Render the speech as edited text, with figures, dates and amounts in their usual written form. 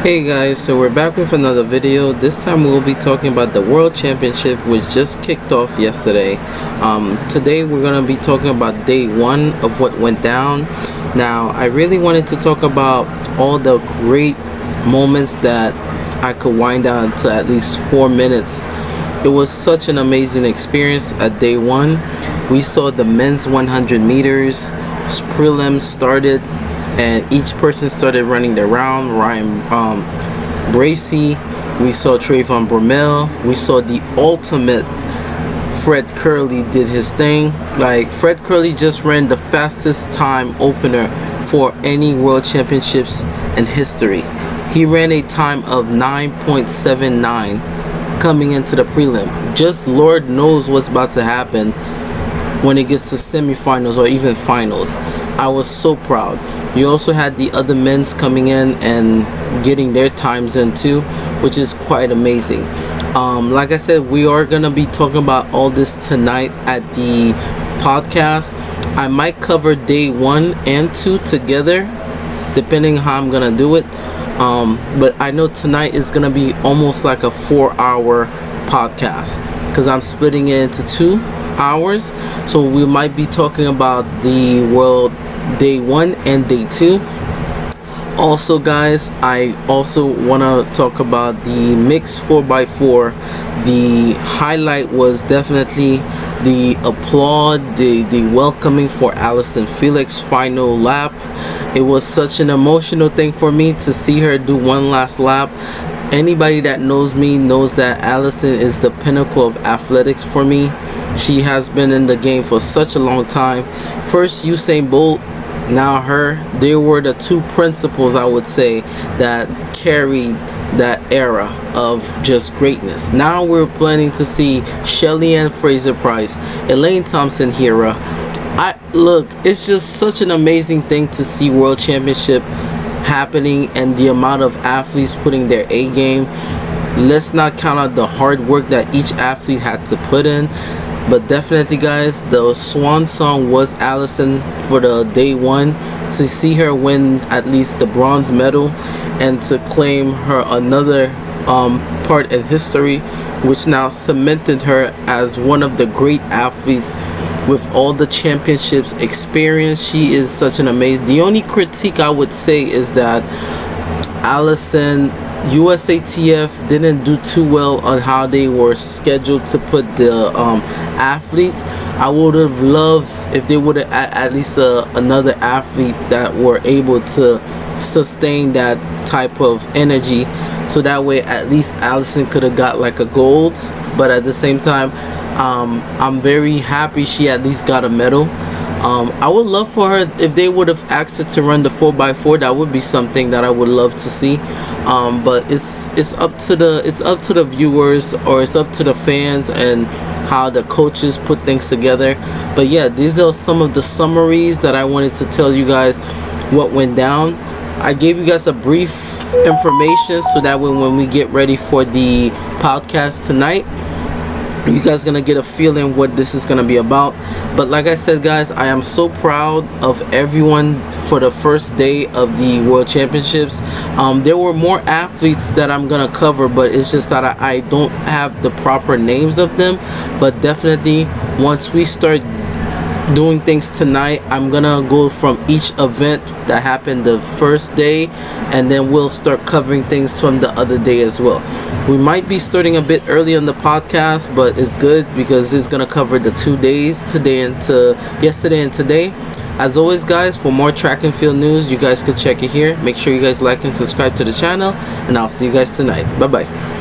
Hey guys, so we're back with another video. This time we'll be talking about the World Championship, which just kicked off yesterday. Today we're going to be talking about day one of what went down. Now, I really wanted to talk about all the great moments that I could wind down to at least 4 minutes. It was such an amazing experience at day one. We saw the men's 100 meters, prelims started, and each person started running their round. Ryan Bracy, we saw Trayvon Bromell, we saw the ultimate Fred Curley did his thing. Like, Fred Curley just ran the fastest time opener for any world championships in history. He ran a time of 9.79 coming into the prelim. Just Lord knows what's about to happen when it gets to semifinals or even finals. I was so proud. You also had the other men's coming in and getting their times in too, which is quite amazing. Like I said, we are gonna be talking about all this tonight at the podcast. I might cover day 1 and 2 together, depending how I'm gonna do it. But I know tonight is gonna be almost like a 4-hour podcast because I'm splitting it into 2 hours. So we might be talking about the world day 1 and day 2. Also guys, I also want to talk about the mixed 4x4. The highlight was definitely the applaud, the welcoming for Allison Felix final lap. It was such an emotional thing for me to see her do one last lap. Anybody that knows me knows that Allison is the pinnacle of athletics for me. She has been in the game for such a long time. First Usain Bolt, now her. They were the two principles, I would say, that carried that era of just greatness. Now we're planning to see Shelly Ann Fraser-Price, Elaine Thompson-Herah. Look, it's just such an amazing thing to see World Championship happening and the amount of athletes putting their A game. Let's not count out the hard work that each athlete had to put in. But definitely guys, the swan song was Allison for the day 1. To see her win at least the bronze medal and to claim her another part in history, which now cemented her as one of the great athletes with all the championships experience. She is such an amazing. The only critique I would say is that Allison, USATF didn't do too well on how they were scheduled to put the athletes. I would have loved if they would have at least another athlete that were able to sustain that type of energy, so that way at least Allison could have got like a gold. But at the same time, I'm very happy she at least got a medal. I would love for her if they would have asked her to run the 4x4. That would be something that I would love to see. But it's up to the viewers, or it's up to the fans and how the coaches put things together. But yeah, these are some of the summaries that I wanted to tell you guys what went down. I gave you guys a brief information so that when we get ready for the podcast tonight, you guys gonna get a feeling what this is gonna be about. But like I said guys, I am so proud of everyone for the first day of the World Championships. There were more athletes that I'm gonna cover, but it's just that I don't have the proper names of them. But definitely once we start doing things tonight, I'm gonna go from each event that happened the first day, and then we'll start covering things from the other day as well. We might be starting a bit early on the podcast, but it's good because it's gonna cover the 2 days, yesterday and today. As always guys, for more track and field news, you guys could check it here. Make sure you guys like and subscribe to the channel, and I'll see you guys tonight. Bye bye.